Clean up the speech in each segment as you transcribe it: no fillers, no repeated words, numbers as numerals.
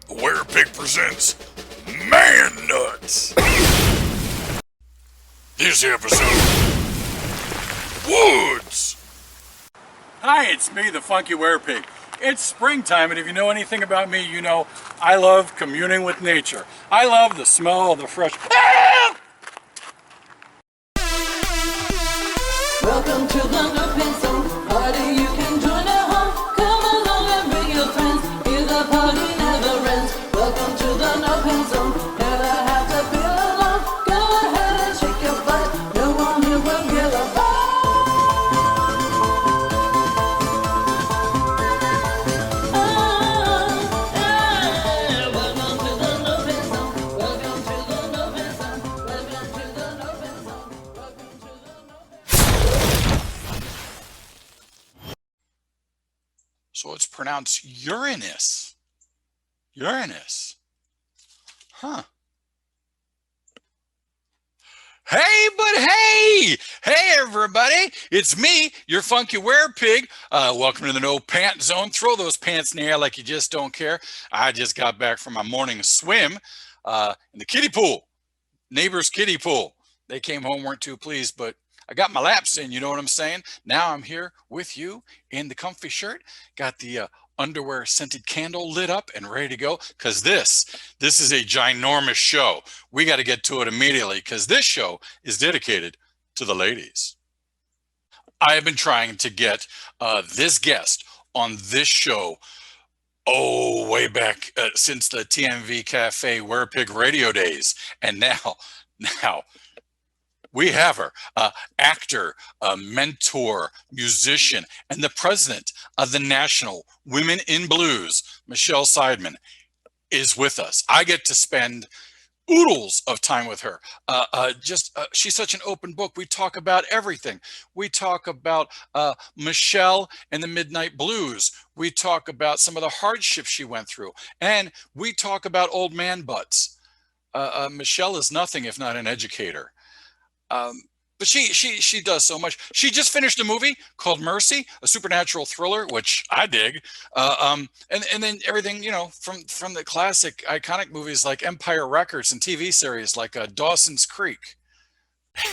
Werepig presents Man Nuts. This episode, Woods. Hi, it's me, the Funky Werepig. It's springtime, and if you know anything about me, you know I love communing with nature. I love the smell of the fresh... Welcome to the No Pencil Party. You can join at home. Come along and bring your friends. Here the party never ends. Welcome to the No Pencil. Never have to feel alone. Go ahead and shake your butt. No one here will get a Welcome to the No Pencil. Welcome to the No Pencil. Welcome to the No Pencil. Welcome to the No Pencil. So it's pronounced Uranus. Uranus. Huh. Hey, but hey! Hey, everybody! It's me, your Funky Werepig. Welcome to the No Pants Zone. Throw those pants in the air like you just don't care. I just got back from my morning swim in the kiddie pool. Neighbor's kiddie pool. They came home, weren't too pleased, but I got my laps in, you know what I'm saying? Now I'm here with you in the comfy shirt, got the underwear scented candle lit up and ready to go, because this is a ginormous show. We got to get to it immediately, because this show is dedicated to the ladies. I have been trying to get this guest on this show, way back since the TMV Cafe Werepig radio days, and now we have her, actor, mentor, musician, and the president of the National Women in Blues, Michele Seidman, is with us. I get to spend oodles of time with her. She's such an open book. We talk about everything. We talk about Michele and the Midnight Blues. We talk about some of the hardships she went through. And we talk about old man butts. Michele is nothing if not an educator. But she does so much. She just finished a movie called Mercy, a supernatural thriller, which I dig. And then everything, you know, from the classic iconic movies like Empire Records and TV series like Dawson's Creek.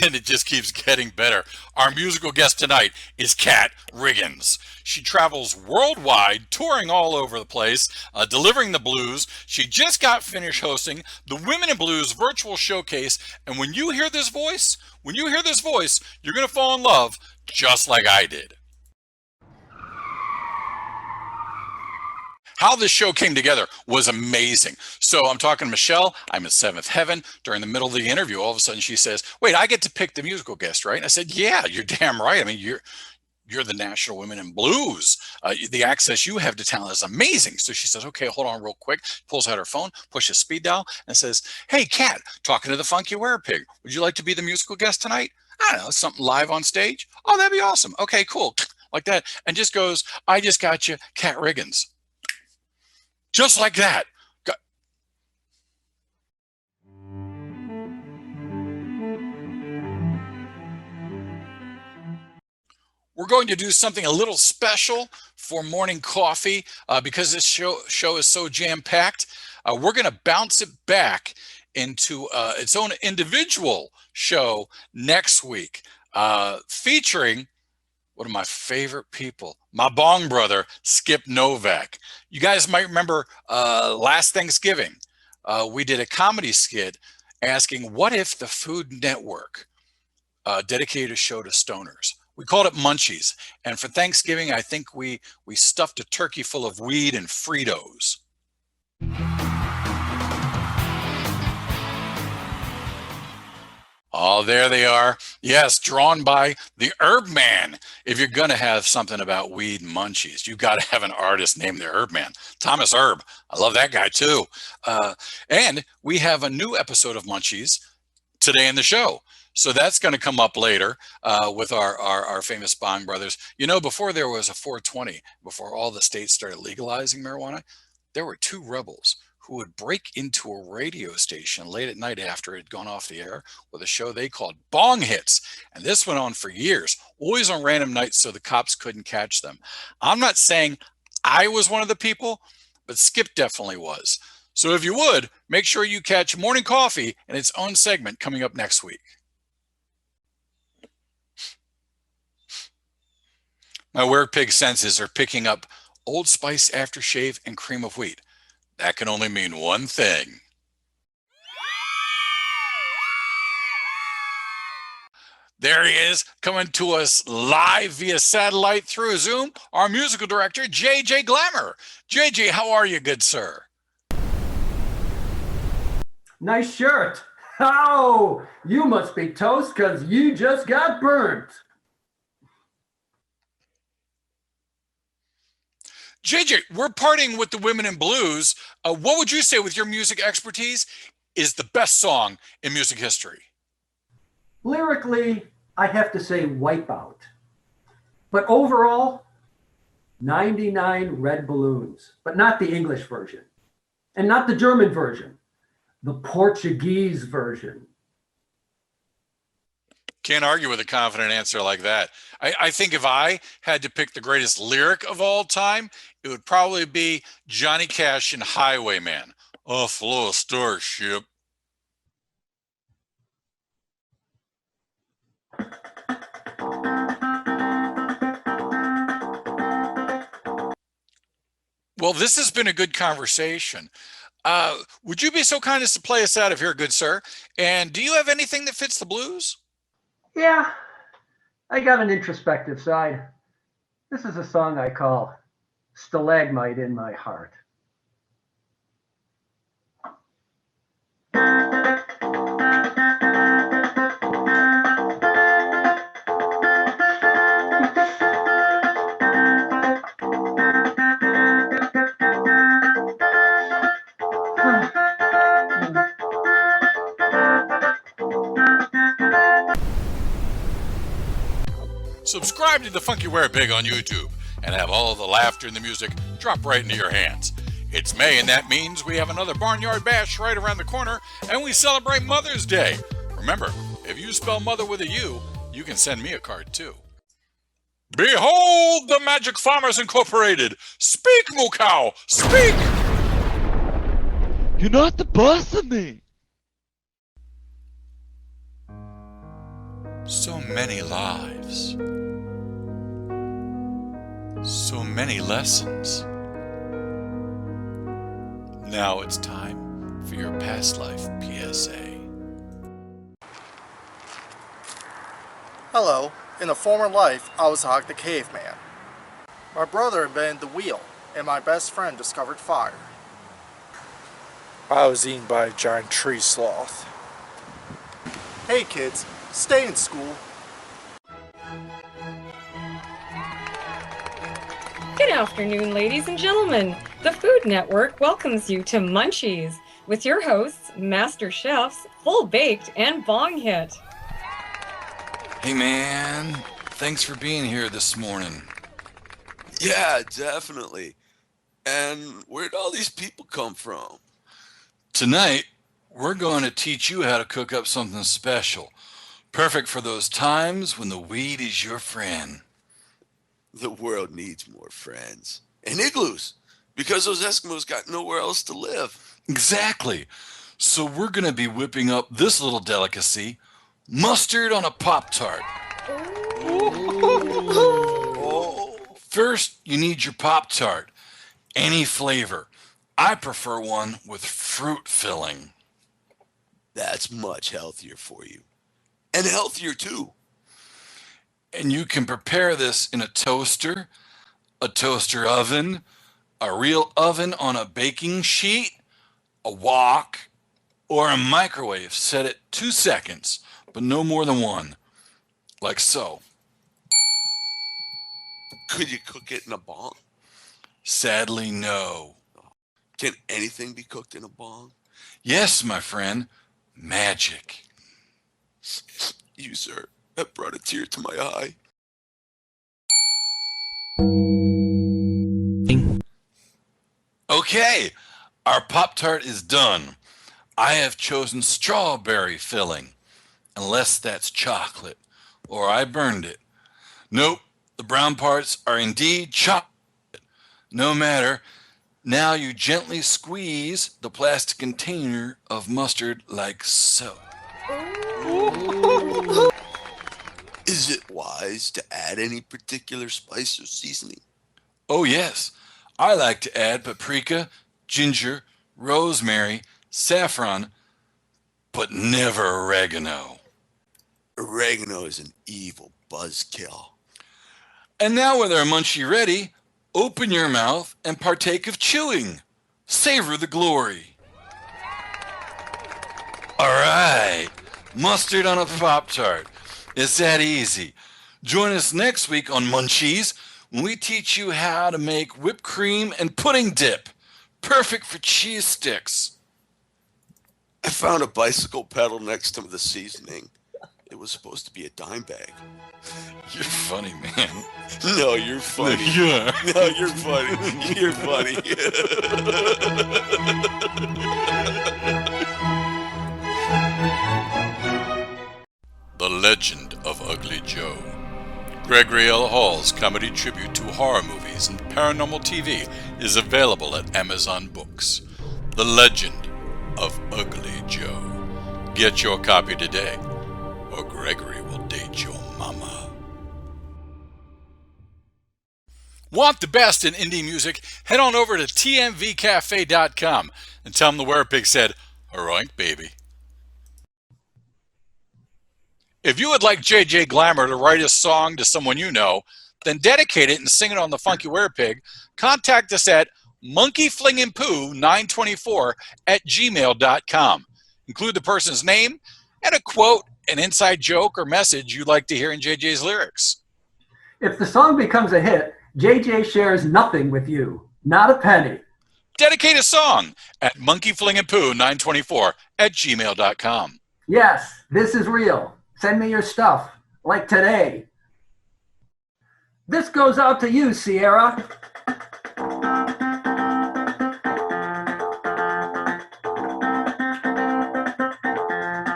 And it just keeps getting better. Our musical guest tonight is KAT RIGGINS. She travels worldwide, touring all over the place, delivering the blues. She just got finished hosting the Women in Blues virtual showcase. And when you hear this voice, you're going to fall in love just like I did. How this show came together was amazing. So I'm talking to Michele. I'm in seventh heaven. During the middle of the interview, all of a sudden she says, "Wait, I get to pick the musical guest, right?" And I said, "Yeah, you're damn right. I mean, you're the National Women in Blues. The access you have to talent is amazing." So she says, "Okay, hold on real quick." Pulls out her phone, pushes speed dial, and says, "Hey, KAT, talking to the Funky Werepig. Would you like to be the musical guest tonight? I don't know, something live on stage? Oh, that'd be awesome. Okay, cool." Like that. And just goes, "I just got you, KAT RIGGINS." Just like that. We're going to do something a little special for morning coffee because this show is so jam-packed. We're going to bounce it back into its own individual show next week, featuring one of my favorite people, my bong brother, Skip Novak. You guys might remember last Thanksgiving, we did a comedy skit asking, what if the Food Network dedicated a show to stoners? We called it Munchies. And for Thanksgiving, I think we stuffed a turkey full of weed and Fritos. Oh, there they are. Yes, drawn by the Herb Man. If you're going to have something about weed and munchies, you got to have an artist named the Herb Man. Thomas Herb. I love that guy too. And we have a new episode of Munchies today in the show. So that's going to come up later with our famous Bong brothers. You know, before there was a 420, before all the states started legalizing marijuana, there were two rebels who would break into a radio station late at night after it had gone off the air with a show they called Bong Hits. And this went on for years, always on random nights so the cops couldn't catch them. I'm not saying I was one of the people, but Skip definitely was. So if you would, make sure you catch Morning Coffee and its own segment coming up next week. My Werepig senses are picking up Old Spice aftershave and cream of wheat. That can only mean one thing. There he is, coming to us live via satellite through Zoom, our musical director, JJ Glamour. JJ, how are you, good sir? Nice shirt. Oh, you must be toast because you just got burnt. JJ, we're partying with the women in blues. What would you say, with your music expertise, is the best song in music history? Lyrically, I have to say Wipeout. But overall, 99 Red Balloons, but not the English version and not the German version, the Portuguese version. Can't argue with a confident answer like that. I think if I had to pick the greatest lyric of all time, it would probably be Johnny Cash in Highwayman. Off floor starship. Well, this has been a good conversation. Would you be so kind as to play us out of here, good sir? And do you have anything that fits the blues? Yeah, I got an introspective side. This is a song I call Stalagmite in My Heart. Subscribe to the Funky Werepig on YouTube and have all the laughter and the music drop right into your hands. It's May, and that means we have another Barnyard Bash right around the corner, and we celebrate Mother's Day. Remember, if you spell mother with a U, you can send me a card too. Behold the Magic Farmers Incorporated! Speak, moo cow! Speak! You're not the boss of me! So many lives. So many lessons. Now it's time for your past life PSA. Hello. In a former life, I was Hog the Caveman. My brother invented the wheel, and my best friend discovered fire. I was eaten by a giant tree sloth. Hey kids, stay in school. Good afternoon, ladies and gentlemen. The Food Network welcomes you to Munchies with your hosts, Master Chefs, Full Baked, and Bong Hit. Hey man, thanks for being here this morning. Yeah, definitely. And where'd all these people come from? Tonight, we're going to teach you how to cook up something special. Perfect for those times when the weed is your friend. The world needs more friends. And igloos, because those Eskimos got nowhere else to live. Exactly. So we're going to be whipping up this little delicacy, mustard on a Pop-Tart. First, you need your Pop-Tart. Any flavor. I prefer one with fruit filling. That's much healthier for you. And healthier too. And you can prepare this in a toaster oven, a real oven on a baking sheet, a wok, or a microwave set at 2 seconds, but no more than 1. Like so. Could you cook it in a bong? Sadly, no. Can anything be cooked in a bong? Yes, my friend. Magic. You, sir, have brought a tear to my eye. Okay, our Pop-Tart is done. I have chosen strawberry filling, unless that's chocolate, or I burned it. Nope, the brown parts are indeed chocolate. No matter, Now you gently squeeze the plastic container of mustard like so. Is it wise to add any particular spice or seasoning? Oh yes, I like to add paprika, ginger, rosemary, saffron, but never oregano. Oregano is an evil buzzkill. And now with our munchie ready, open your mouth and partake of chewing. Savor the glory. All right, mustard on a Pop-Tart. It's that easy. Join us next week on Munchies when we teach you how to make whipped cream and pudding dip. Perfect for cheese sticks. I found a bicycle pedal next to the seasoning. It was supposed to be a dime bag. You're funny, man. No, you're funny. Yeah. No, you're funny. You're funny. The Legend of Ugly Joe. Gregory L. Hall's comedy tribute to horror movies and paranormal TV is available at Amazon Books. The Legend of Ugly Joe. Get your copy today, or Gregory will date your mama. Want the best in indie music? Head on over to tmvcafe.com and tell them the Werepig said, "Alright, baby." If you would like JJ Glamour to write a song to someone you know, then dedicate it and sing it on the Funky Werepig, contact us at monkeyflingingpoo924@gmail.com. Include the person's name and a quote, an inside joke, or message you'd like to hear in JJ's lyrics. If the song becomes a hit, JJ shares nothing with you, not a penny. Dedicate a song at monkeyflingingpoo924@gmail.com. Yes, this is real. Send me your stuff, like today. This goes out to you, Sierra.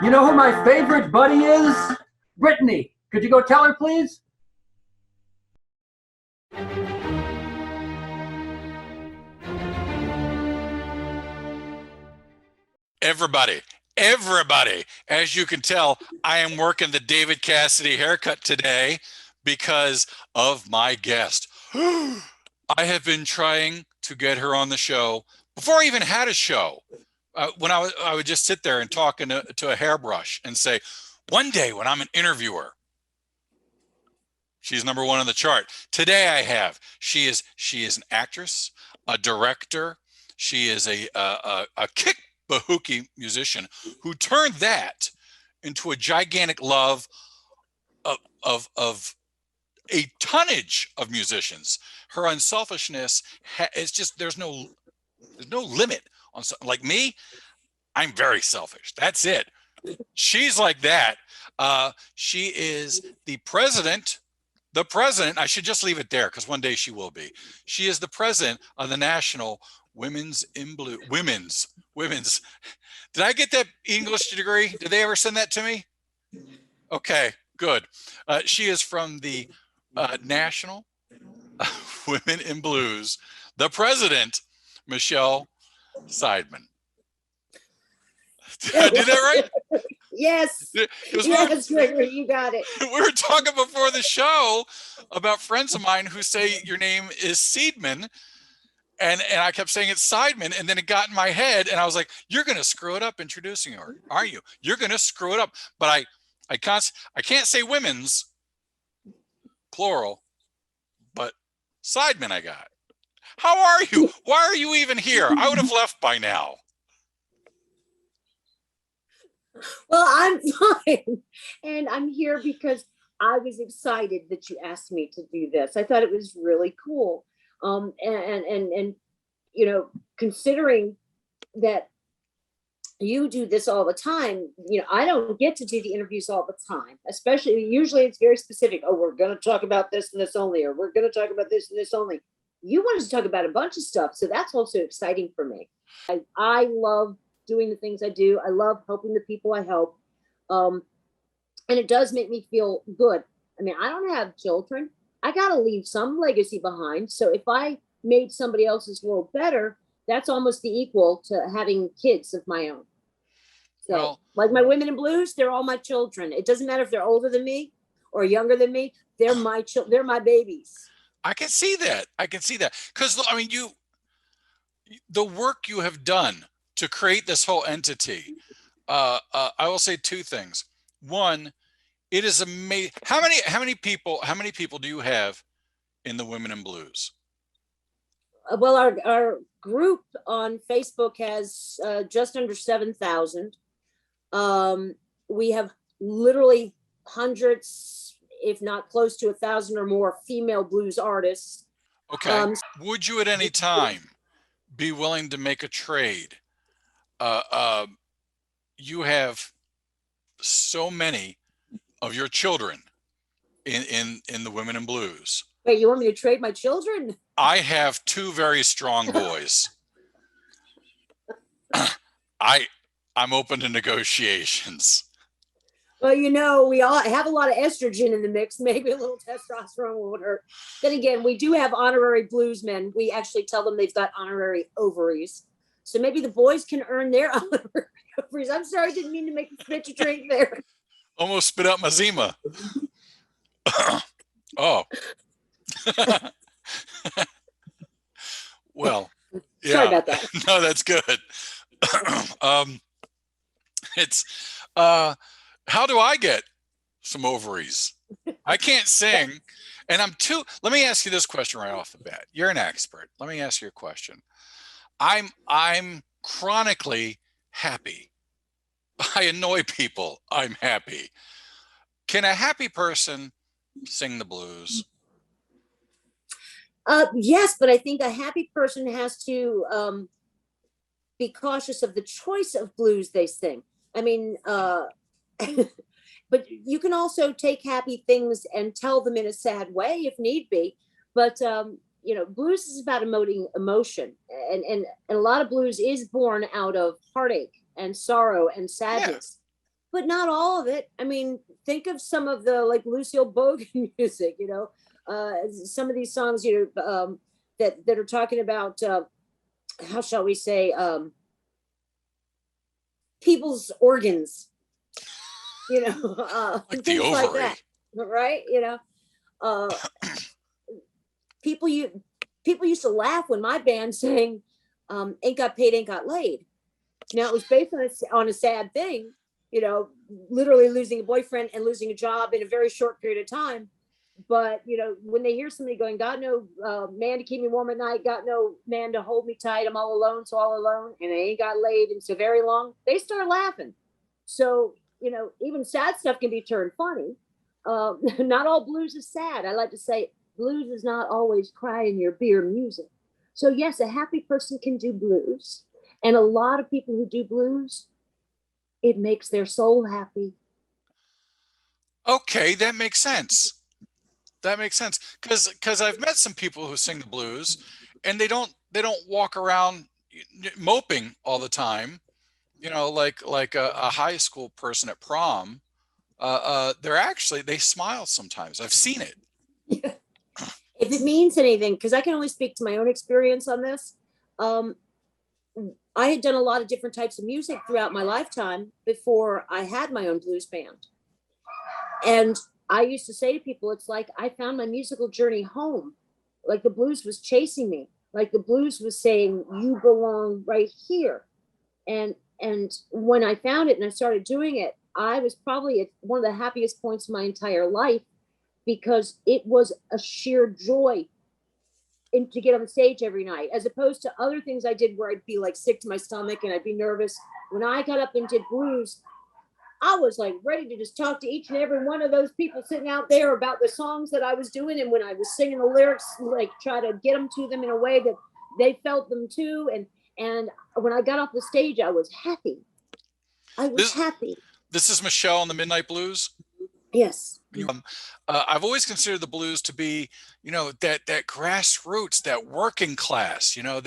You know who my favorite buddy is? Brittany. Could you go tell her, please? Everybody, as you can tell, I am working the David Cassidy haircut today because of my guest. I have been trying to get her on the show before I even had a show. When I would just sit there and talk to a hairbrush and say, one day when I'm an interviewer, she's number one on the chart. Today I have. She is an actress, a director. She is a kick bahookie musician who turned that into a gigantic love of a tonnage of musicians. Her unselfishness is just there's no limit on like me. I'm very selfish. That's it. She's like that. She is the president. I should just leave it there because one day she will be. She is the president of the National Women's in Blue. Women's. Did I get that English degree? Did they ever send that to me? Okay, good. She is from the National Women in Blues. The president, Michele Seidman. Did I do that right? Yes. Yes, Gregory, you got it. We were talking before the show about friends of mine who say your name is Seidman. And I kept saying it's Seidman, and then it got in my head, and I was like, "You're going to screw it up introducing her, aren't you? You're going to screw it up." But I can't say women's plural, but Seidman I got. How are you? Why are you even here? I would have left by now. Well, I'm fine, and I'm here because I was excited that you asked me to do this. I thought it was really cool. And you know, considering that you do this all the time, you know, I don't get to do the interviews all the time, especially usually it's very specific. Oh, we're going to talk about this and this only, or we're going to talk about this and this only. You want to talk about a bunch of stuff. So that's also exciting for me. I love doing the things I do. I love helping the people I help. And it does make me feel good. I mean, I don't have children. I got to leave some legacy behind. So if I made somebody else's world better, that's almost the equal to having kids of my own. So, Well, like my women in blues, they're all my children. It doesn't matter if they're older than me or younger than me. They're my they're my babies. I can see that. I can see that. Because, I mean, the work you have done to create this whole entity, I will say two things. One, it is amazing. How many people do you have in the Women in Blues? Well, our group on Facebook has just under 7,000. We have literally hundreds, if not close to 1,000 or more female blues artists. Okay. Would you at any time be willing to make a trade? You have so many of your children in the Women in Blues. Wait, you want me to trade my children? I have two very strong boys. I'm open to negotiations. Well, you know, we all have a lot of estrogen in the mix. Maybe a little testosterone won't hurt. Then again, we do have honorary bluesmen. We actually tell them they've got honorary ovaries. So maybe the boys can earn their honorary ovaries. I'm sorry, I didn't mean to make you spit your drink there. Almost spit out my Zima. Oh. Well, yeah. Sorry about that. No, that's good. It's how do I get some ovaries? I can't sing, and let me ask you this question right off the bat. You're an expert. Let me ask you a question. I'm chronically happy. I annoy people. I'm happy. Can a happy person sing the blues? Yes, but I think a happy person has to be cautious of the choice of blues they sing. I mean, but you can also take happy things and tell them in a sad way if need be. But you know, blues is about emoting emotion, and a lot of blues is born out of heartache and sorrow and sadness. Yeah. But not all of it. I mean, think of some of the like Lucille Bogan music, you know. Some of these songs, you know, that are talking about, how shall we say, people's organs, you know, like things the like ovary. that, right? You know, people used to laugh when my band sang, "Ain't Got Paid, Ain't Got Laid." Now it was based on a sad thing, you know, literally losing a boyfriend and losing a job in a very short period of time. But, you know, when they hear somebody going, got no man to keep me warm at night, got no man to hold me tight, I'm all alone, so all alone, and I ain't got laid in so very long, they start laughing. So, you know, even sad stuff can be turned funny. Not all blues is sad. I like to say blues is not always crying your beer music. So, yes, a happy person can do blues. And a lot of people who do blues, it makes their soul happy. Okay, that makes sense. That makes sense because I've met some people who sing the blues, and they don't walk around moping all the time, you know, like a high school person at prom. They smile sometimes. I've seen it. If it means anything, because I can only speak to my own experience on this. I had done a lot of different types of music throughout my lifetime before I had my own blues band, and I used to say to people, it's like I found my musical journey home. Like the blues was chasing me. Like the blues was saying, you belong right here. And when I found it and I started doing it, I was probably at one of the happiest points of my entire life, because it was a sheer joy to get on the stage every night, as opposed to other things I did where I'd be like sick to my stomach and I'd be nervous. When I got up and did blues, I was like ready to just talk to each and every one of those people sitting out there about the songs that I was doing. And when I was singing the lyrics, like try to get them to them in a way that they felt them too. And when I got off the stage, I was happy. Happy. This is Michelle on the Midnight Blues. Yes. I've always considered the blues to be, you know, that grassroots, that working class. You know,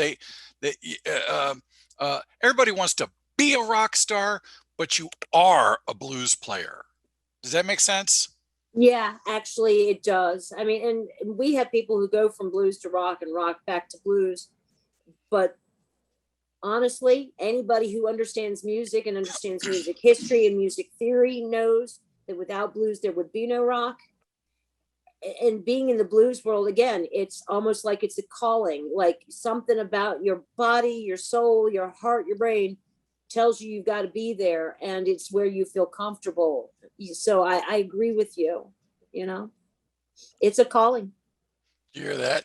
everybody wants to be a rock star, but you are a blues player. Does that make sense? Yeah, actually it does. I mean, and we have people who go from blues to rock and rock back to blues, but honestly, anybody who understands music and understands music history and music theory knows that without blues there would be no rock. And being in the blues world, again, it's almost like it's a calling, like something about your body, your soul, your heart, your brain tells you you've got to be there, and it's where you feel comfortable. So I agree with you. You know, it's a calling. You hear that?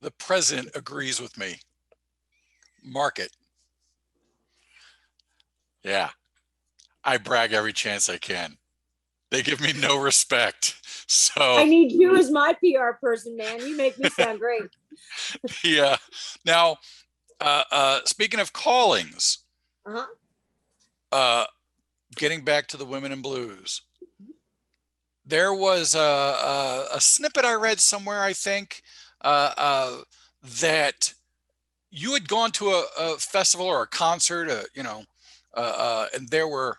The president agrees with me. Mark it. Yeah. I brag every chance I can. They give me no respect. So I need you as my PR person, man. You make me sound great. yeah. Now, speaking of callings, getting back to the women in blues, there was a snippet I read somewhere, I think, that you had gone to a festival or a concert, and there were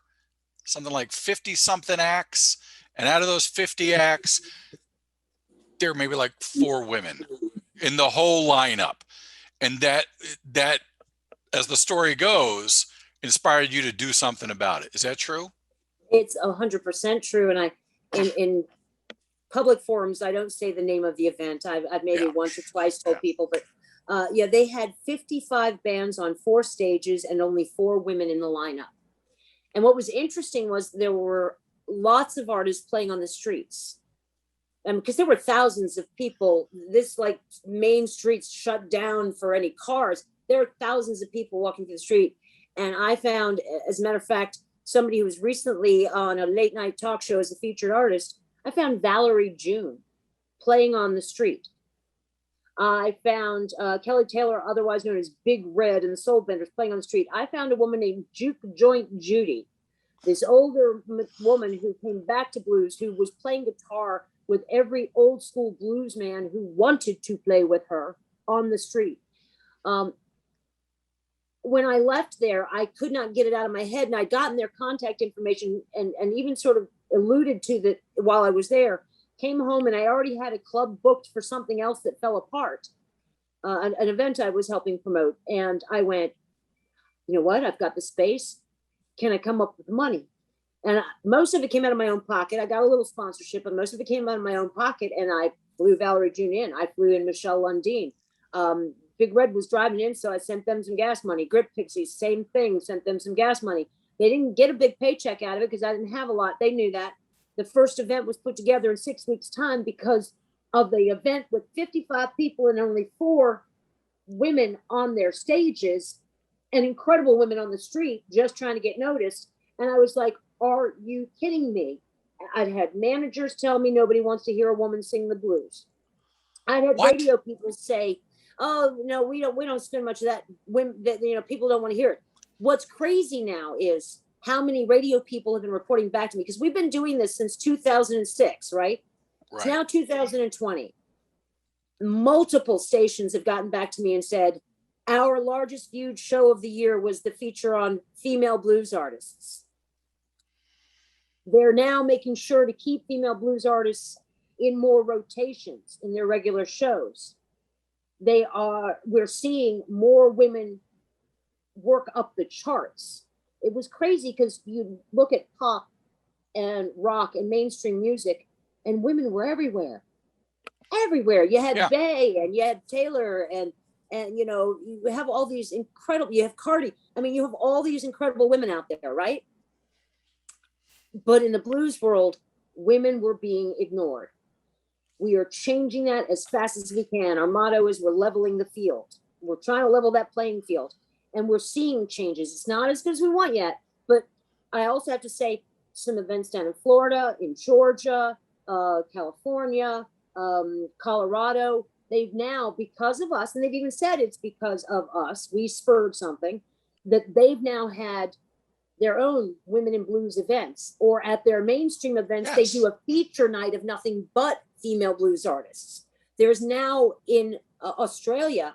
something like 50 something acts. And out of those 50 acts, there were maybe like 4 women in the whole lineup. And that, as the story goes, inspired you to do something about it. Is that true? It's 100% true. And in public forums, I don't say the name of the event. I've maybe once or twice told people, but they had 55 bands on 4 stages and only 4 women in the lineup. And what was interesting was there were lots of artists playing on the streets. Because there were thousands of people, this like main streets shut down for any cars. There are thousands of people walking through the street. And I found, as a matter of fact, somebody who was recently on a late night talk show as a featured artist, I found Valerie June playing on the street. I found Kelly Taylor, otherwise known as Big Red, and the Soul Benders playing on the street. I found a woman named Juke Joint Judy, this older woman who came back to blues, who was playing guitar with every old school blues man who wanted to play with her on the street. When I left there, I could not get it out of my head, and I'd gotten their contact information and even sort of alluded to that while I was there. Came home and I already had a club booked for something else that fell apart, an event I was helping promote. And I went, you know what? I've got the space. Can I come up with the money? And most of it came out of my own pocket. I got a little sponsorship, but most of it came out of my own pocket. And I flew Valerie June in. I flew in Michelle Lundeen. Big Red was driving in, so I sent them some gas money. Grip Pixies, same thing, sent them some gas money. They didn't get a big paycheck out of it because I didn't have a lot. They knew that. The first event was put together in 6 weeks' time because of the event with 55 people and only 4 women on their stages and incredible women on the street just trying to get noticed. And I was like, are you kidding me? I'd had managers tell me nobody wants to hear a woman sing the blues. I'd had radio people say, oh, no, we don't spend much of that. Women, people don't want to hear it. What's crazy now is how many radio people have been reporting back to me, because we've been doing this since 2006, right? It's now 2020. Multiple stations have gotten back to me and said, our largest viewed show of the year was the feature on female blues artists. They're now making sure to keep female blues artists in more rotations in their regular shows. We're seeing more women work up the charts. It was crazy because you look at pop and rock and mainstream music, and women were everywhere. Everywhere. You had Bay and you had Taylor and you have all these incredible, you have Cardi. I mean, you have all these incredible women out there, right? But in the blues world, women were being ignored. We are changing that as fast as we can. Our motto is we're leveling the field. We're trying to level that playing field. And we're seeing changes. It's not as good as we want yet, but I also have to say some events down in Florida, in Georgia, California, Colorado, they've now, because of us, and they've even said it's because of us, we spurred something, that they've now had their own women in blues events, or at their mainstream events, they do a feature night of nothing but female blues artists. There's now in Australia,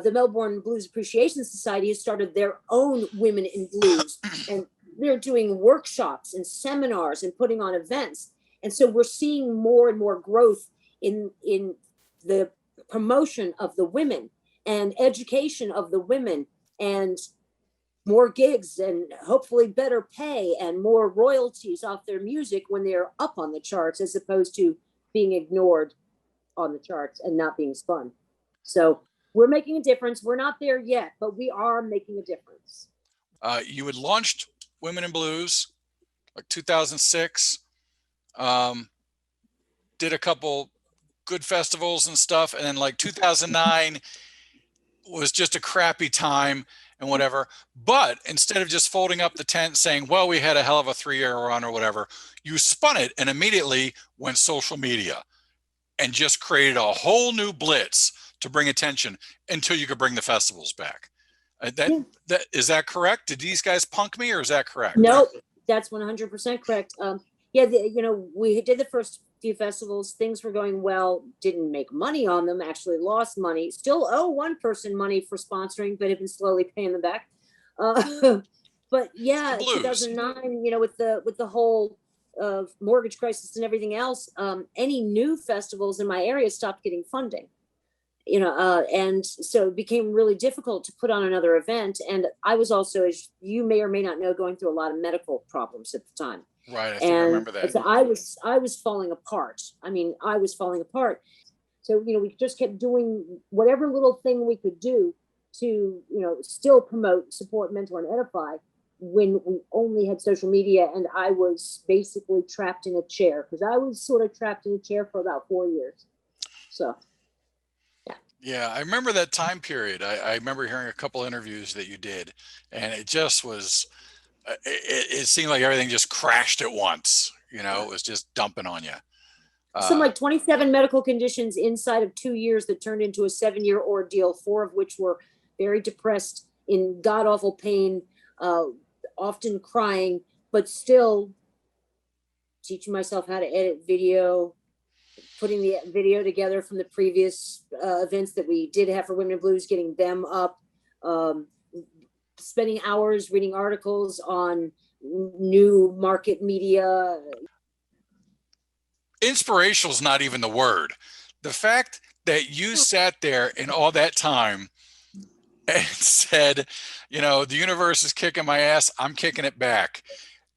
the Melbourne Blues Appreciation Society has started their own Women in Blues, and they're doing workshops and seminars and putting on events. And so we're seeing more and more growth in the promotion of the women and education of the women, and more gigs and hopefully better pay and more royalties off their music when they're up on the charts, as opposed to being ignored on the charts and not being spun. So we're making a difference. We're not there yet, but we are making a difference. You had launched Women in Blues like 2006, did a couple good festivals and stuff, and then like 2009 was just a crappy time and whatever. But instead of just folding up the tent saying, well, we had a hell of a 3-year run or whatever, you spun it and immediately went social media and just created a whole new blitz to bring attention until you could bring the festivals back. Is that correct? Did these guys punk me, or is that correct? Nope, that's 100% correct. We did the first few festivals. Things were going well. Didn't make money on them. Actually, lost money. Still owe one person money for sponsoring, but have been slowly paying them back. But yeah, 2009. With the whole mortgage crisis and everything else, any new festivals in my area stopped getting funding. And so it became really difficult to put on another event. And I was also, as you may or may not know, going through a lot of medical problems at the time. Right. I think I remember that. So I was falling apart. I was falling apart. So, we just kept doing whatever little thing we could do to, still promote, support, mentor, and edify, when we only had social media. And I was basically trapped in a chair, because I was sort of trapped in a chair for about 4 years. So. Yeah, I remember that time period. I remember hearing a couple interviews that you did, and it just was, it seemed like everything just crashed at once. It was just dumping on you. Some like 27 medical conditions inside of 2 years that turned into a 7-year ordeal, 4 of which were very depressed, in god-awful pain, often crying, but still teaching myself how to edit video, putting the video together from the previous events that we did have for Women in Blues, getting them up, spending hours reading articles on new market media. Inspirational is not even the word. The fact that you sat there in all that time and said, the universe is kicking my ass, I'm kicking it back,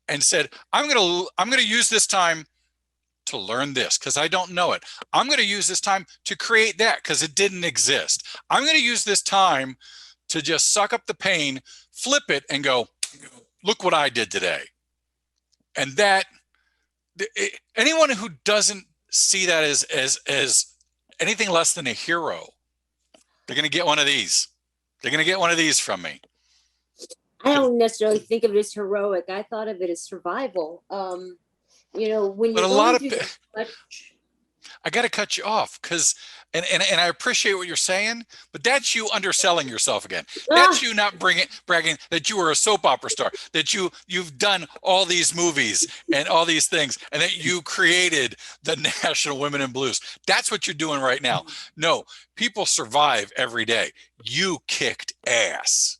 and said, I'm gonna use this time to learn this because I don't know it. I'm going to use this time to create that because it didn't exist. I'm going to use this time to just suck up the pain, flip it, and go, look what I did today. And that, anyone who doesn't see that as anything less than a hero, they're going to get one of these. They're going to get one of these from me. I don't necessarily think of it as heroic. I thought of it as survival. When but you're a lot of I got to cut you off because and I appreciate what you're saying, but that's you underselling yourself again. That's you not bragging that you were a soap opera star, that you've done all these movies and all these things, and that you created the National Women in Blues. That's what you're doing right now. No, people survive every day. You kicked ass.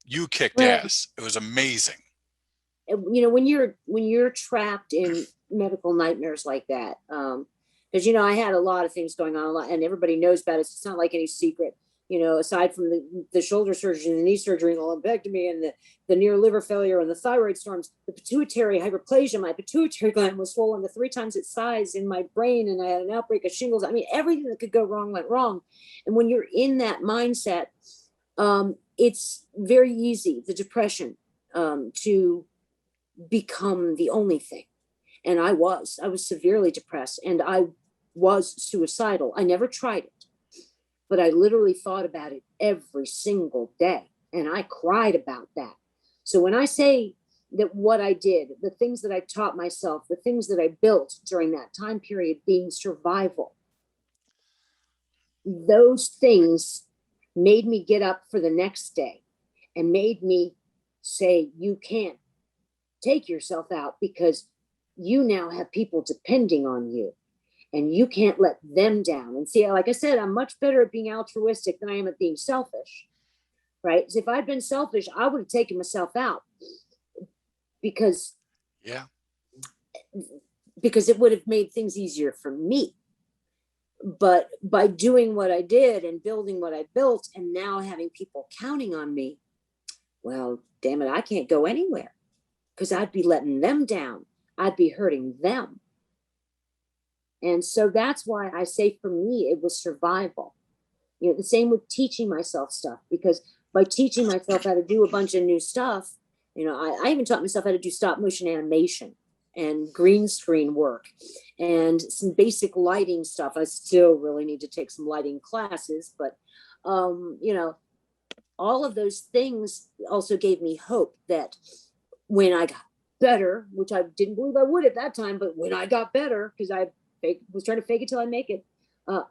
You kicked ass. It was amazing. When you're trapped in medical nightmares like that, because I had a lot of things going on, and everybody knows about it. It's not like any secret. Aside from the shoulder surgery and the knee surgery and the lumpectomy and the near liver failure and the thyroid storms, the pituitary hyperplasia, my pituitary gland was swollen to 3 times its size in my brain, and I had an outbreak of shingles. Everything that could go wrong went wrong. And when you're in that mindset, it's very easy, the depression, to become the only thing. And I was severely depressed, and I was suicidal. I never tried it, but I literally thought about it every single day, and I cried about that. So when I say that what I did, the things that I taught myself, the things that I built during that time period being survival, those things made me get up for the next day and made me say, you can't take yourself out because you now have people depending on you and you can't let them down. And see, like I said, I'm much better at being altruistic than I am at being selfish, right? So if I'd been selfish, I would have taken myself out, because because it would have made things easier for me. But by doing what I did and building what I built, and now having people counting on me, well, damn it, I can't go anywhere because I'd be letting them down. I'd be hurting them. And so that's why I say for me, it was survival. You know, the same with teaching myself stuff, because by teaching myself how to do a bunch of new stuff, you know, I even taught myself how to do stop motion animation and green screen work and some basic lighting stuff. I still really need to take some lighting classes, but, you know, all of those things also gave me hope that when I got better, which I didn't believe I would at that time, but when I got better, because I was trying to fake it till I make it,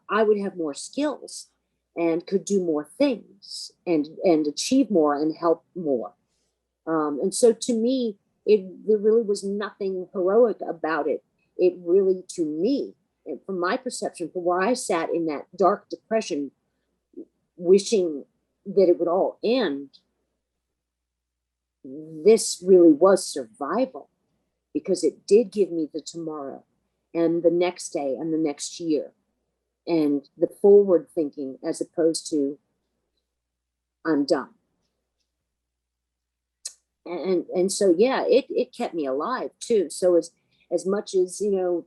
I would have more skills and could do more things and achieve more and help more. And so to me, there really was nothing heroic about it. It really, to me, and from my perception, from where I sat in that dark depression, wishing that it would all end, this really was survival, because it did give me the tomorrow and the next day and the next year and the forward thinking, as opposed to I'm done. And so, yeah, it kept me alive too. So as much as, you know,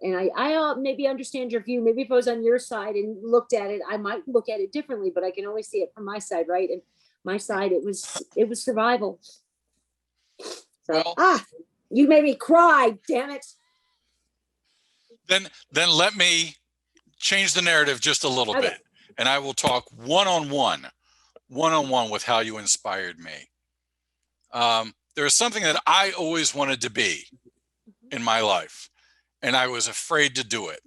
and I maybe understand your view. Maybe if I was on your side and looked at it, I might look at it differently, but I can only see it from my side, right? And my side, it was survival. So, Well, you made me cry, damn it. Then let me change the narrative just a little Okay. bit, and I will talk one-on-one with how you inspired me. There is something that I always wanted to be in my life, and I was afraid to do it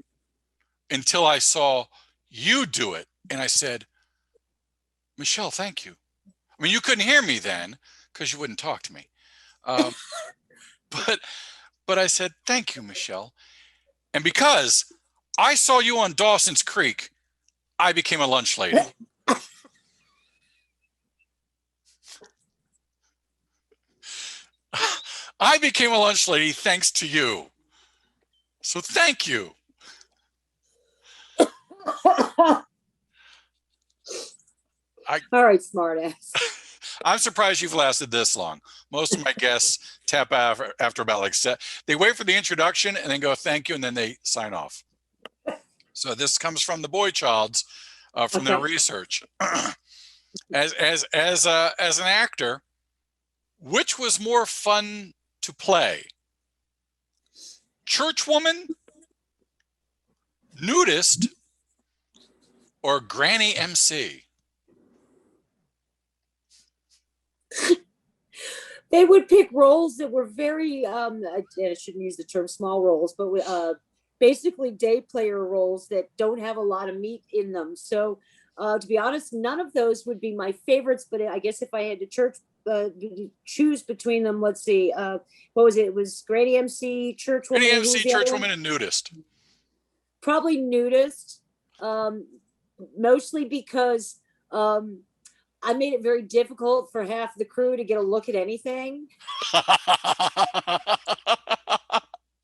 until I saw you do it, and I said, Michele, thank you. I mean, you couldn't hear me then because you wouldn't talk to me. But I said, thank you, Michele. And because I saw you on Dawson's Creek, I became a lunch lady. I became a lunch lady thanks to you. So thank you. All right, smartass. I'm surprised you've lasted this long. Most of my guests tap out after about like they wait for the introduction and then go thank you and then they sign off. So this comes from the boy childs from their research. As an actor, which was more fun to play? Churchwoman, nudist, or granny MC? They would pick roles that were very, I shouldn't use the term small roles, but basically day player roles that don't have a lot of meat in them. So to be honest, none of those would be my favorites, but I guess if I had to choose between them, let's see, what was it? It was Granny MC, Churchwoman. Granny MC, Churchwoman, and nudist. Probably nudist, mostly because I made it very difficult for half the crew to get a look at anything.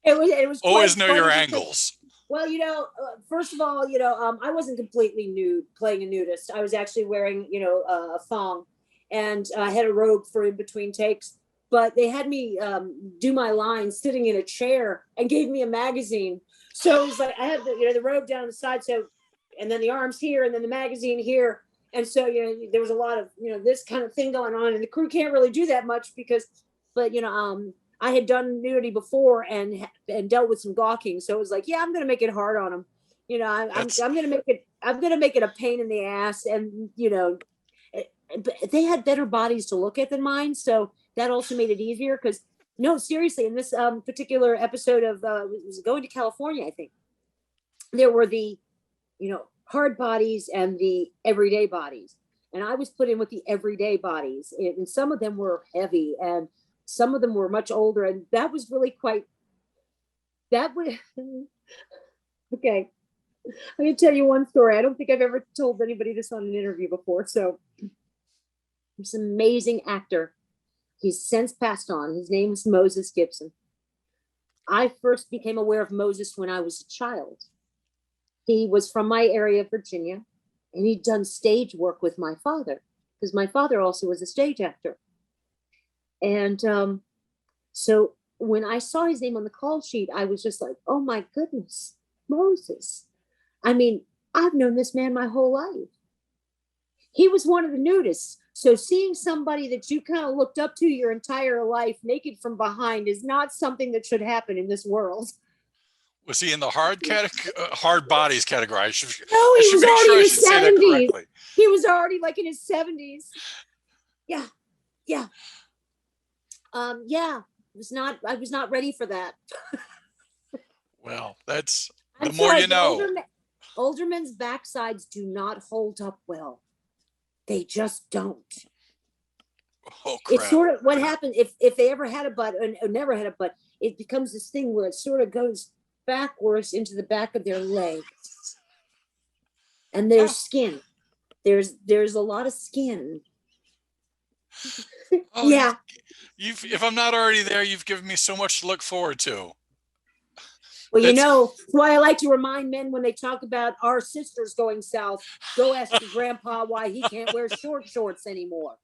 It was always know your angles. Well, you know, first of all, you know, I wasn't completely nude playing a nudist. I was actually wearing, you know, a thong, and I had a robe for in between takes. But they had me do my lines sitting in a chair and gave me a magazine. So it was like I had the robe down the side, so, and then the arms here, and then the magazine here. And so, you know, there was a lot of, you know, this kind of thing going on, and the crew can't really do that much but, you know, I had done nudity before and dealt with some gawking. So it was like, yeah, I'm going to make it hard on them. You know, I'm going to make it a pain in the ass. And, you know, they had better bodies to look at than mine. So that also made it easier because, no, seriously, in this particular episode of, it was Going to California, I think, there were the, you know, hard bodies and the everyday bodies. And I was put in with the everyday bodies. And some of them were heavy and some of them were much older. And that was really okay. I'm going to tell you one story. I don't think I've ever told anybody this on an interview before. So this amazing actor. He's since passed on. His name is Moses Gibson. I first became aware of Moses when I was a child. He was from my area of Virginia, and he'd done stage work with my father, because my father also was a stage actor. And so when I saw his name on the call sheet, I was just like, oh my goodness, Moses. I mean, I've known this man my whole life. He was one of the nudists. So seeing somebody that you kind of looked up to your entire life naked from behind is not something that should happen in this world. Was he in the hard bodies category? No, he was already in his 70s. He was already like in his 70s. Yeah. Yeah. Yeah. I was not ready for that. Well, that's the more you know. Older men's backsides do not hold up well. They just don't. Oh, crap. It's sort of what happened if they ever had a butt or never had a butt, it becomes this thing where it sort of goes backwards into the back of their legs. And there's skin. There's a lot of skin. Oh, yeah. If I'm not already there, you've given me so much to look forward to. Well, you know, that's why I like to remind men when they talk about our sisters going south, go ask your grandpa why he can't wear short shorts anymore.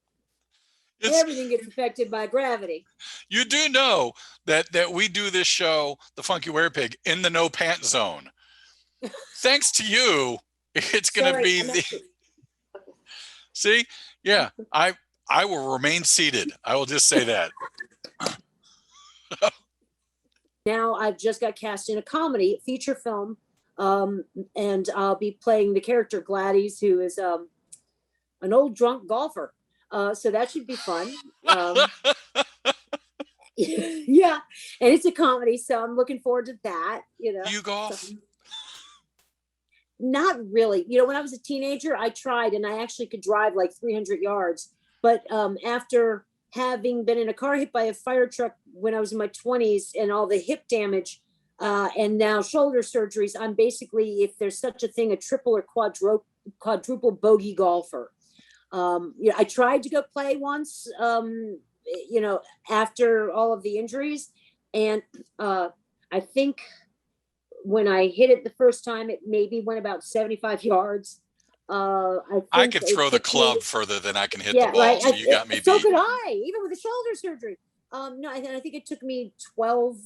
Everything gets affected by gravity. You do know that we do this show, The Funky Werepig, in the no pant zone. Thanks to you, it's going to be the... See? Yeah, I will remain seated. I will just say that. Now I've just got cast in a comedy feature film, and I'll be playing the character Gladys, who is an old drunk golfer. So that should be fun. Yeah, and it's a comedy, so I'm looking forward to that. You know, you golf? So, not really. You know, when I was a teenager, I tried, and I actually could drive like 300 yards. But after having been in a car hit by a fire truck when I was in my 20s and all the hip damage and now shoulder surgeries, I'm basically, if there's such a thing, a triple or quadruple bogey golfer. You know, I tried to go play once, you know, after all of the injuries. And I think when I hit it the first time, it maybe went about 75 yards. I could throw the club further than I can hit the ball. Right. So you got me beat. So could I, even with the shoulder surgery. No, I think it took me 12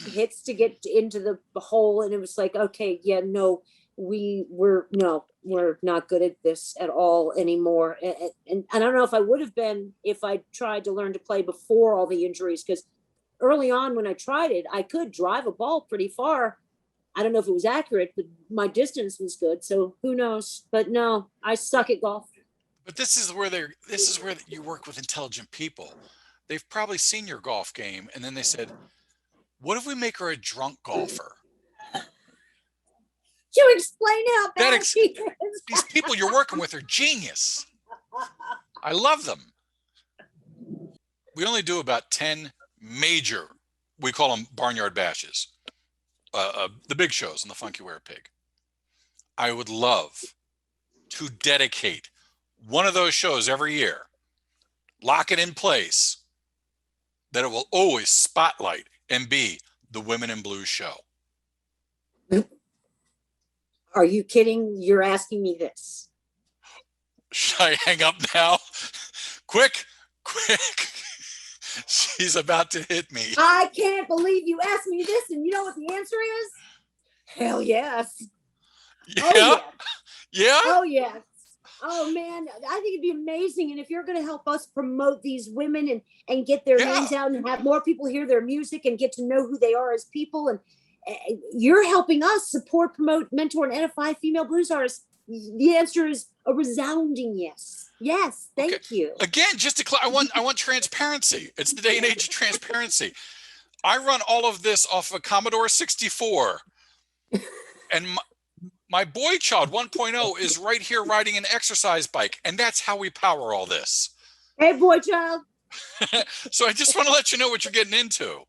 hits to get into the hole. And it was like, okay, yeah, no, we're not good at this at all anymore. And I don't know if I would have been if I tried to learn to play before all the injuries, because early on when I tried it, I could drive a ball pretty far. I don't know if it was accurate, but my distance was good. So who knows? But no, I suck at golf. But this is where you work with intelligent people. They've probably seen your golf game, and then they said, "What if we make her a drunk golfer?" You explain how bad she is. These people you're working with are genius. I love them. We only do about 10 major, we call them barnyard bashes. The big shows in the Funky Werepig. I would love to dedicate one of those shows every year, lock it in place, that it will always spotlight and be the Women in Blues show. Are you kidding? You're asking me this. Should I hang up now? Quick. She's about to hit me. I can't believe you asked me this, and you know what the answer is? Hell yes. Yeah? Oh, yes. Yeah? Oh, yes. Oh, man, I think it'd be amazing. And if you're going to help us promote these women and get their names out and have more people hear their music and get to know who they are as people, and you're helping us support, promote, mentor, and edify female blues artists, the answer is a resounding yes. Yes, thank you. Again, just to I want transparency. It's the day and age of transparency. I run all of this off of a Commodore 64. And my boy child 1.0 is right here riding an exercise bike. And that's how we power all this. Hey, boy child. So I just want to let you know what you're getting into.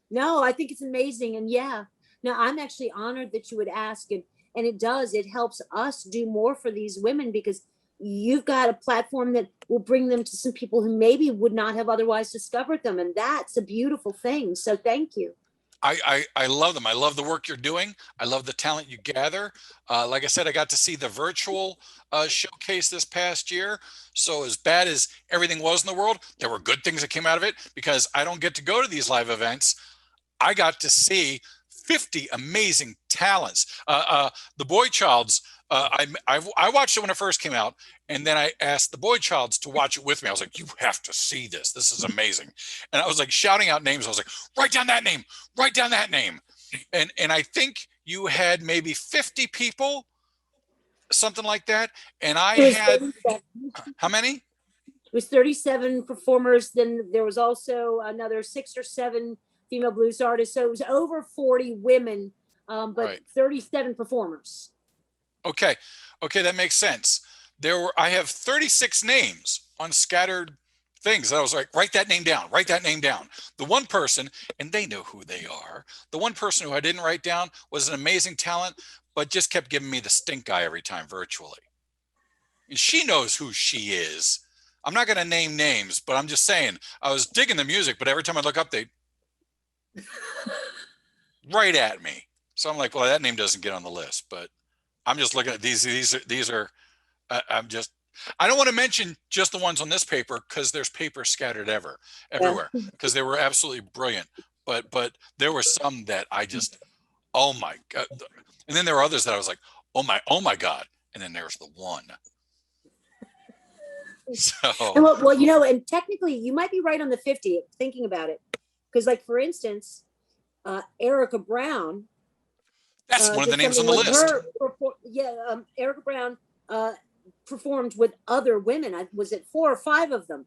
No, I think it's amazing. And yeah, no, I'm actually honored that you would ask. And it helps us do more for these women, because you've got a platform that will bring them to some people who maybe would not have otherwise discovered them. And that's a beautiful thing. So thank you. I love them. I love the work you're doing. I love the talent you gather. Like I said, I got to see the virtual showcase this past year. So as bad as everything was in the world, there were good things that came out of it because I don't get to go to these live events. I got to see 50 amazing talents. The Boy Childs, I watched it when it first came out, and then I asked the Boy Childs to watch it with me. I was like, you have to see this. This is amazing. And I was like shouting out names. I was like, write down that name, write down that name. And I think you had maybe 50 people, something like that. And I had, how many? It was 37 performers. Then there was also another 6 or 7 female blues artists. So it was over 40 women, but Right. 37 performers. Okay. Okay. That makes sense. I have 36 names on scattered things. I was like, write that name down, write that name down. The one person, and they know who they are. The one person who I didn't write down was an amazing talent, but just kept giving me the stink eye every time virtually. And she knows who she is. I'm not going to name names, but I'm just saying I was digging the music, but every time I look up, they right at me. So I'm like, well, that name doesn't get on the list, but I'm just looking at these are, I don't want to mention just the ones on this paper because there's paper scattered everywhere because they were absolutely brilliant. But there were some that I just, oh my God. And then there were others that I was like, oh my God. And then there's the one. So And well, you know, and technically you might be right on the 50 thinking about it. Because like, for instance, Erica Brown. That's one of the names on the list. Erica Brown performed with other women. Was it 4 or 5 of them?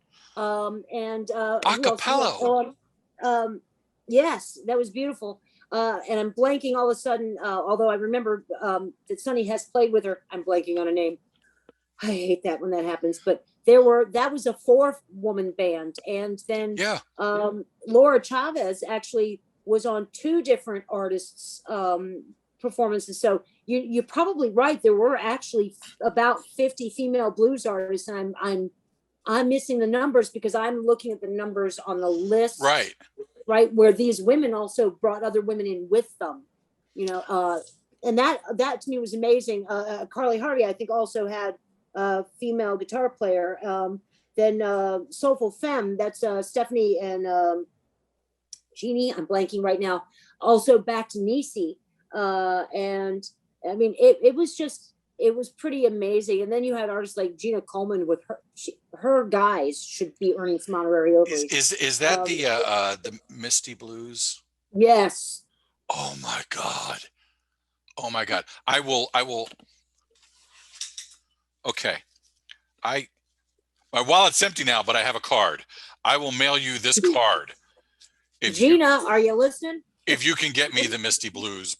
Acapella. Yes, that was beautiful. And I'm blanking all of a sudden, although I remember that Sonny has played with her. I'm blanking on a name. I hate that when that happens, but that was a 4-woman band. And then Laura Chavez actually was on 2 different artists' performances. So you're probably right. There were actually about 50 female blues artists. And I'm missing the numbers because I'm looking at the numbers on the list. Right. Where these women also brought other women in with them, you know, and that to me was amazing. Carly Harvey, I think, also had a female guitar player. Then Soulful Femme, that's Stephanie and Jeannie, I'm blanking right now, also back to Nisi. And I mean, it was pretty amazing. And then you had artists like Gina Coleman with her guys should be earning some honorary ovaries. Is that the Misty Blues? Yes. Oh my God. Oh my God. I will. Okay. My wallet's empty now, but I have a card. I will mail you this card. Gina, are you listening? If you can get me the Misty Blues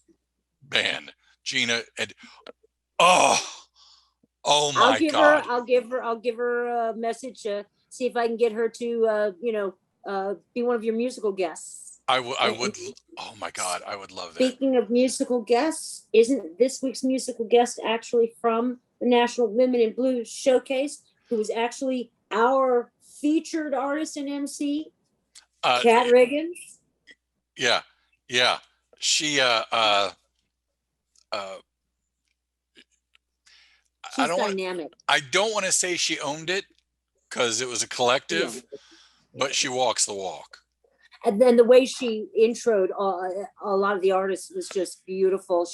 band, Gina, and oh my God! I'll give her a message. See if I can get her to, be one of your musical guests. I would. Oh my God, I would love that. Speaking of musical guests, isn't this week's musical guest actually from the National Women in Blues Showcase, who is actually our featured artist and MC, KAT RIGGINS? Yeah. She she's dynamic. I don't want to say she owned it because it was a collective, but she walks the walk. And then the way she introed a lot of the artists was just beautiful.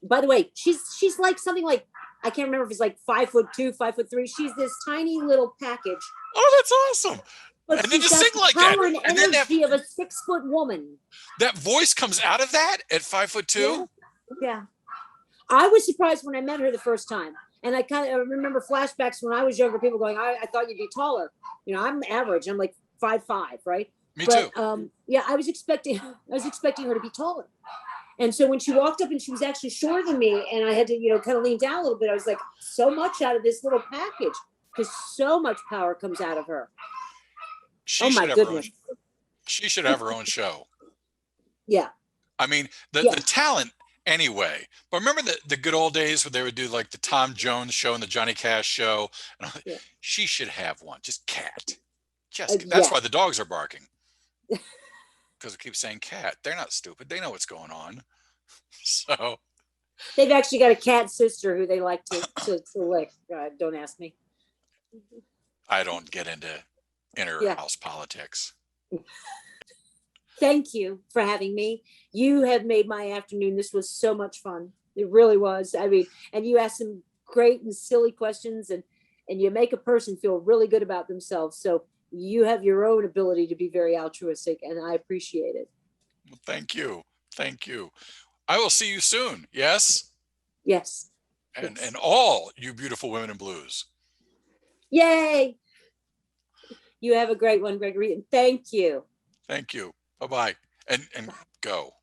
By the way, she's like something like, I can't remember if it's like 5'2", 5'3". She's this tiny little package. Oh, that's awesome. But and then just sing like that. And energy of a 6-foot woman. That voice comes out of that at 5'2". Yeah. I was surprised when I met her the first time. And I kind of remember flashbacks when I was younger, people going, I thought you'd be taller. You know, I'm average. I'm like 5'5", right? Me too. I was expecting her to be taller. And so when she walked up and she was actually shorter than me, and I had to, kind of lean down a little bit, I was like, so much out of this little package, because so much power comes out of her. She should have her own show. Yeah. I mean, the talent anyway. But remember the good old days where they would do like the Tom Jones show and the Johnny Cash show? Yeah. She should have one. Just cat. Yeah. That's why the dogs are barking. Because it keeps saying cat. They're not stupid. They know what's going on. So They've actually got a cat sister who they like to lick. Don't ask me. I don't get into inner house politics. Thank you for having me. You have made my afternoon. This was so much fun. It really was. I mean, and you asked some great and silly questions, and you make a person feel really good about themselves. So you have your own ability to be very altruistic, and I appreciate it. Well, thank you. Thank you. I will see you soon. Yes? Yes. And all you beautiful women in blues. Yay. You have a great one, Gregory, and thank you. Thank you. Bye-bye. And go.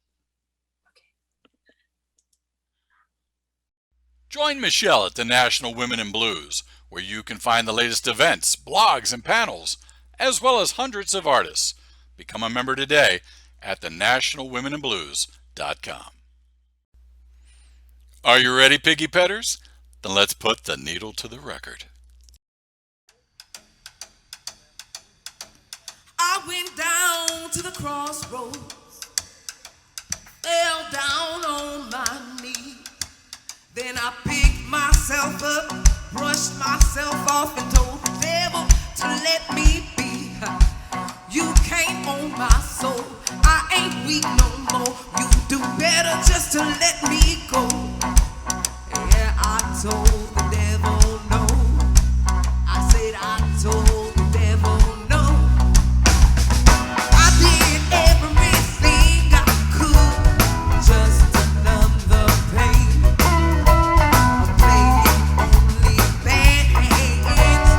Join Michelle at the National Women in Blues, where you can find the latest events, blogs, and panels, as well as hundreds of artists. Become a member today at thenationalwomeninblues.com. Are you ready, piggy petters? Then let's put the needle to the record. I went down to the crossroads, fell down on my knees. Then I picked myself up, brushed myself off, and told the devil to let me be. You can't own my soul, I ain't weak no more. You do better just to let me go. Yeah, I told the devil no. I said I told the devil no. I did everything I could just to numb the pain. Playing only bad hands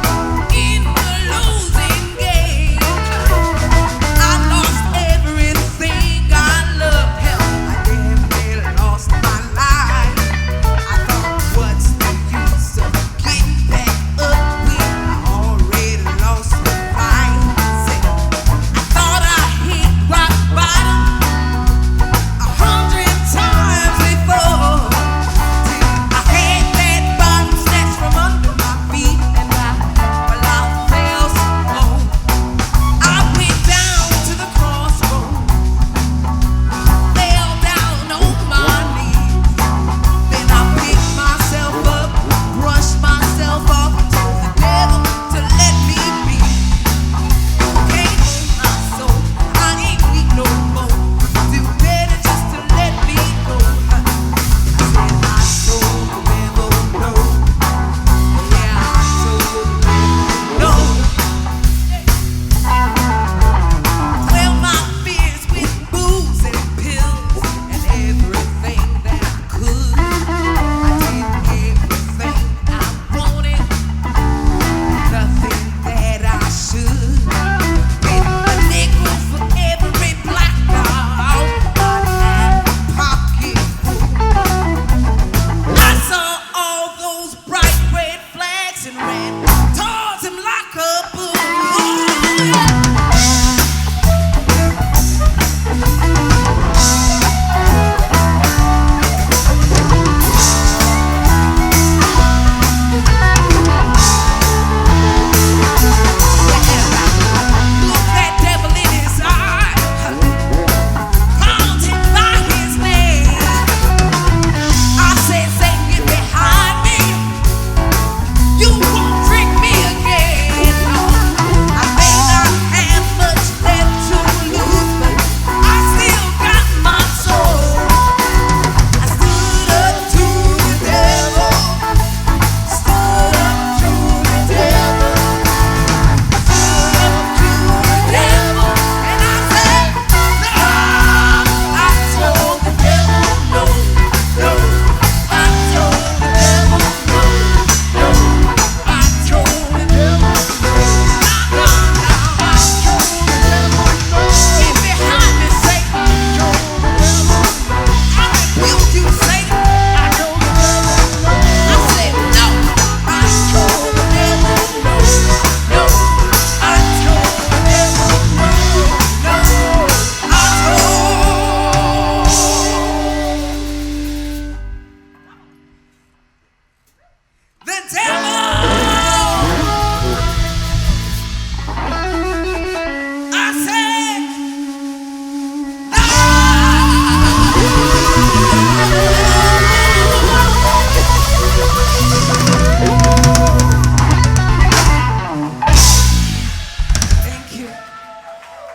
in the losing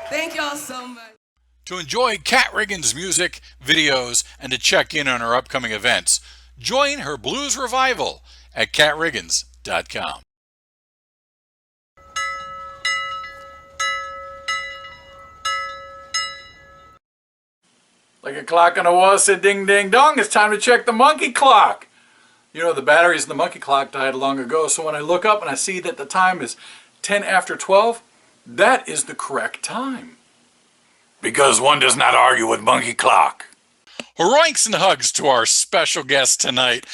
Thank y'all so much. To enjoy KAT RIGGINS' music, videos, and to check in on her upcoming events, join her blues revival at katriggins.com. Like a clock on a wall said ding ding dong, it's time to check the monkey clock. You know, the batteries in the monkey clock died long ago, so when I look up and I see that the time is 10 after 12, that is the correct time. Because one does not argue with monkey clock. Roinks and hugs to our special guest tonight,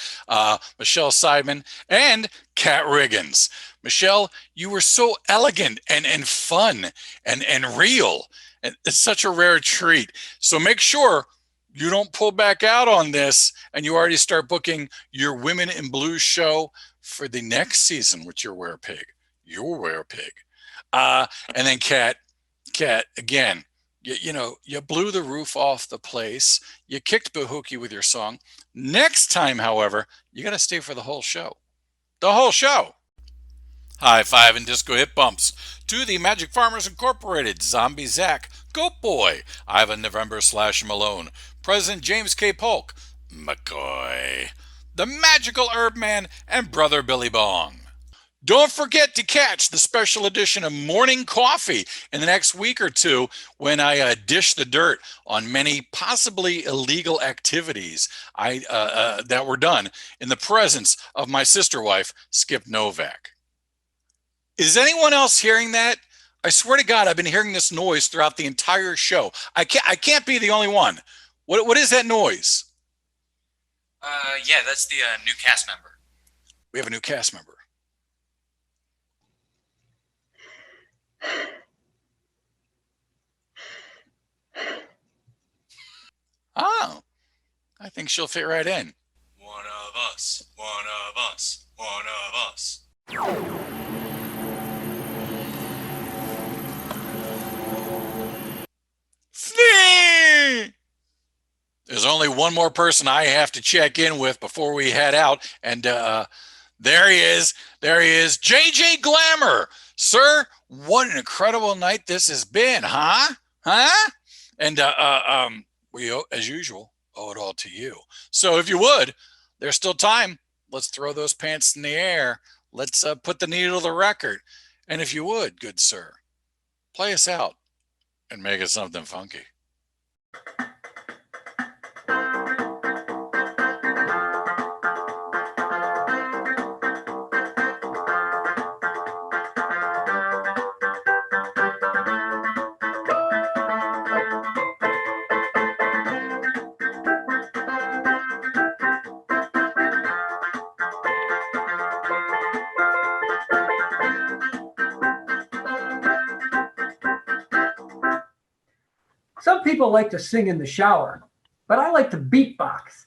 Michele Seidman and KAT RIGGINS. Michele, you were so elegant and fun and real. And it's such a rare treat. So make sure you don't pull back out on this and you already start booking your Women in Blues show for the next season with your Werepig. Your Werepig. And then KAT, again, you blew the roof off the place. You kicked bahookie with your song. Next time, however, you got to stay for the whole show. The whole show. High five and disco hip bumps to the Magic Farmers Incorporated, Zombie Zach, Goat Boy, Ivan November / Malone, President James K. Polk, McCoy, the Magical Herb Man, and Brother Billy Bong. Don't forget to catch the special edition of Morning Coffee in the next week or two when I dish the dirt on many possibly illegal activities that were done in the presence of my sister wife, Skip Novak. Is anyone else hearing that? I swear to God, I've been hearing this noise throughout the entire show. I can't be the only one. What is that noise? Yeah, that's the new cast member. We have a new cast member. Oh, I think she'll fit right in. One of us, one of us, one of us. There's only one more person I have to check in with before we head out, and there he is, JJ Glamour. Sir, what an incredible night this has been, huh? And we, as usual, owe it all to you. So if you would, there's still time. Let's throw those pants in the air. Let's put the needle to the record. And if you would, good sir, play us out and make it something funky. Some people like to sing in the shower, but I like to beatbox.